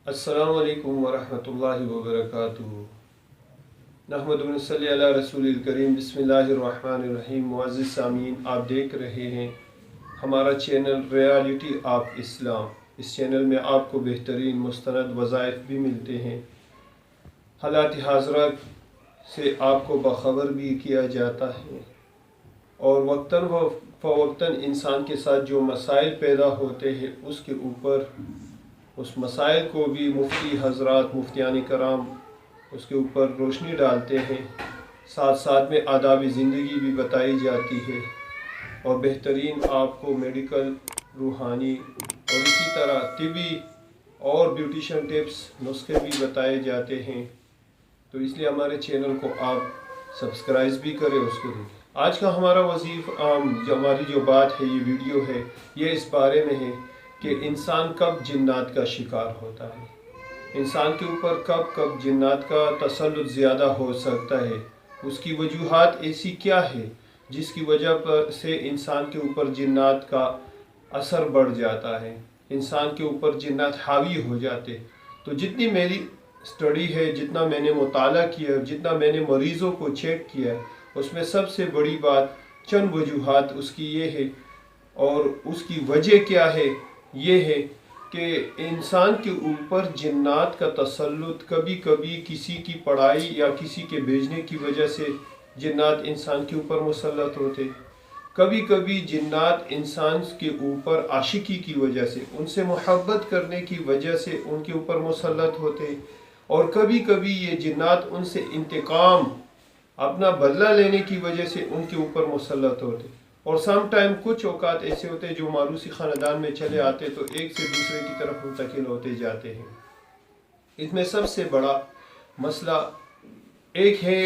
السلام علیکم ورحمۃ اللہ وبرکاتہ۔ نحمد و نصلی علی رسول الکریم، بسم اللہ الرحمن الرحیم۔ معزز سامعین، آپ دیکھ رہے ہیں ہمارا چینل ریالٹی آف اسلام۔ اس چینل میں آپ کو بہترین مستند وظائف بھی ملتے ہیں، حالات حاضرہ سے آپ کو باخبر بھی کیا جاتا ہے، اور وقتاً فوقتاً انسان کے ساتھ جو مسائل پیدا ہوتے ہیں اس مسائل کو بھی مفتی حضرات، مفتیان کرام اس کے اوپر روشنی ڈالتے ہیں، ساتھ ساتھ میں آداب زندگی بھی بتائی جاتی ہے، اور بہترین آپ کو میڈیکل، روحانی اور اسی طرح طبی اور بیوٹیشن ٹپس، نسخے بھی بتائے جاتے ہیں۔ تو اس لیے ہمارے چینل کو آپ سبسکرائب بھی کریں، اس کو دیکھیں۔ آج کا ہمارا ہماری جو بات ہے، یہ ویڈیو ہے، یہ اس بارے میں ہے کہ انسان کب جنات کا شکار ہوتا ہے، انسان کے اوپر کب جنات کا تسلط زیادہ ہو سکتا ہے، اس کی وجوہات ایسی کیا ہے جس کی وجہ سے انسان کے اوپر جنات کا اثر بڑھ جاتا ہے، انسان کے اوپر جنات حاوی ہو جاتے۔ تو جتنی میری اسٹڈی ہے، جتنا میں نے مطالعہ کیا، جتنا میں نے مریضوں کو چیک کیا، اس میں سب سے بڑی بات چند وجوہات اس کی یہ ہے، اور اس کی وجہ کیا ہے، یہ ہے کہ انسان کے اوپر جنات کا تسلط کبھی کبھی کسی کی پڑھائی یا کسی کے بھیجنے کی وجہ سے جنات انسان کے اوپر مسلط ہوتے، کبھی کبھی جنات انسان کے اوپر عاشقی کی وجہ سے، ان سے محبت کرنے کی وجہ سے ان کے اوپر مسلط ہوتے، اور کبھی کبھی یہ جنات ان سے انتقام، اپنا بدلہ لینے کی وجہ سے ان کے اوپر مسلط ہوتے، اور سم ٹائم کچھ اوقات ایسے ہوتے جو موروثی خاندان میں چلے آتے تو ایک سے دوسرے کی طرف منتقل ہوتے جاتے ہیں۔ اس میں سب سے بڑا مسئلہ ایک ہے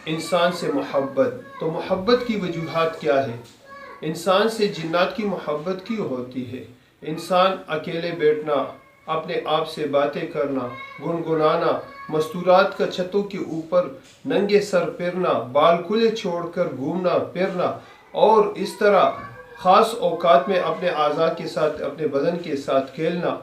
انسان سے محبت۔ تو محبت کی وجوہات کیا ہے؟ انسان سے جنات کی محبت کیوں ہوتی ہے؟ انسان اکیلے بیٹھنا، اپنے آپ سے باتیں کرنا، گنگنانا، مستورات کا چھتوں کے اوپر ننگے سر پھرنا، بال کھلے چھوڑ کر گھومنا پھرنا، اور اس طرح خاص اوقات میں اپنے اعضاء کے ساتھ، اپنے بدن کے ساتھ کھیلنا،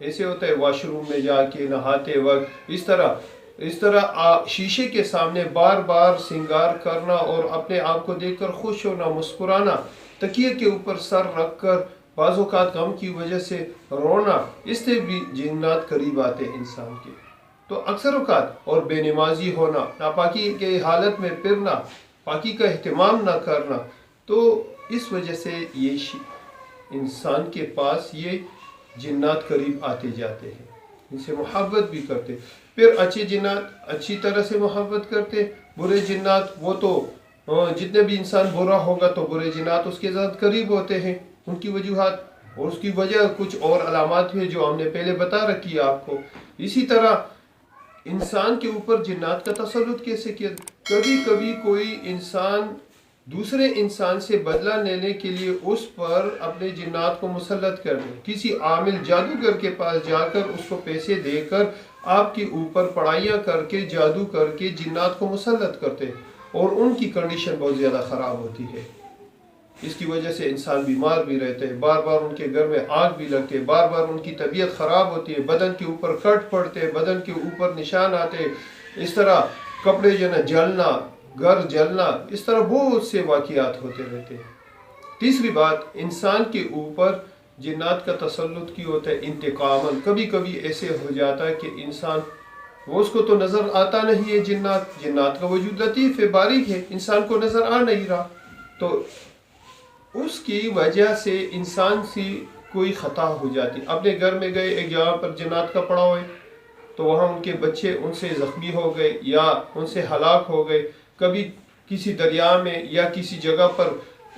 ایسے ہوتا ہے واش روم میں جا کے نہاتے وقت، اس طرح شیشے کے سامنے بار بار سنگار کرنا، اور اپنے آپ کو دیکھ کر خوش ہونا، مسکرانا، تکیے کے اوپر سر رکھ کر بعض اوقات غم کی وجہ سے رونا، اس سے بھی جنات قریب آتے انسان کے۔ تو اکثر اوقات اور بے نمازی ہونا، ناپاکی کے حالت میں پھرنا، پاکی کا اہتمام نہ کرنا، تو اس وجہ سے یہ انسان کے پاس یہ جنات قریب آتے جاتے ہیں، ان سے محبت بھی کرتے۔ پھر اچھے جنات اچھی طرح سے محبت کرتے، برے جنات وہ تو جتنے بھی انسان برا ہوگا تو برے جنات اس کے ساتھ قریب ہوتے ہیں۔ ان کی وجوہات اور اس کی وجہ کچھ اور علامات ہیں جو ہم نے پہلے بتا رکھی ہے آپ کو۔ اسی طرح انسان کے اوپر جنات کا تسلط کیسے کیا؟ کبھی کبھی کوئی انسان دوسرے انسان سے بدلہ لینے کے لیے اس پر اپنے جنات کو مسلط کر دے، کسی عامل جادوگر کے پاس جا کر اس کو پیسے دے کر آپ کے اوپر پڑھائیاں کر کے، جادو کر کے جنات کو مسلط کرتے، اور ان کی کنڈیشن بہت زیادہ خراب ہوتی ہے۔ اس کی وجہ سے انسان بیمار بھی رہتے ہیں، بار بار ان کے گھر میں آگ بھی لگتے، بار بار ان کی طبیعت خراب ہوتی ہے، بدن کے اوپر کٹ پڑتے، بدن کے اوپر نشان آتے، اس طرح کپڑے جلنا، گھر جلنا، اس طرح بہت سے واقعات ہوتے رہتے ہیں۔ تیسری بات، انسان کے اوپر جنات کا تسلط کی ہوتا ہے انتقاماً۔ کبھی کبھی ایسے ہو جاتا ہے کہ انسان اس کو تو نظر آتا نہیں ہے، جنات کا وجود لطیف ہے، باریک ہے، انسان کو نظر آ نہیں رہا، تو اس کی وجہ سے انسان سے کوئی خطا ہو جاتی۔ اپنے گھر میں گئے، ایک جگہ پر جنات کا پڑاؤ ہے، تو وہاں ان کے بچے ان سے زخمی ہو گئے یا ان سے ہلاک ہو گئے، کبھی کسی دریا میں یا کسی جگہ پر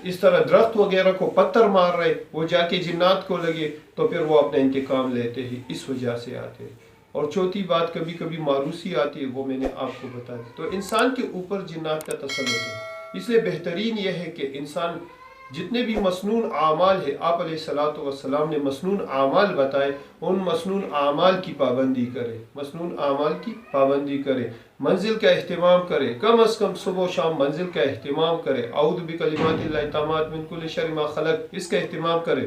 اس طرح درخت وغیرہ کو پتھر مار رہے، وہ جا کے جنات کو لگے، تو پھر وہ اپنا انتقام لیتے ہی اس وجہ سے آتے۔ اور چوتھی بات، کبھی کبھی ماروثی آتی ہے، وہ میں نے آپ کو بتا دی۔ تو انسان کے اوپر جنات کا تسلط ہے، اس لیے بہترین یہ ہے کہ انسان جتنے بھی مسنون اعمال ہے، آپ علیہ الصلوۃ والسلام نے مسنون اعمال بتائے، ان مسنون اعمال کی پابندی کرے، مسنون اعمال کی پابندی کرے، منزل کا اہتمام کرے، کم از کم صبح و شام منزل کا اہتمام کرے، اعوذ بکلمات اللہ التامات من کل شر ما خلق، اس کا اہتمام کرے۔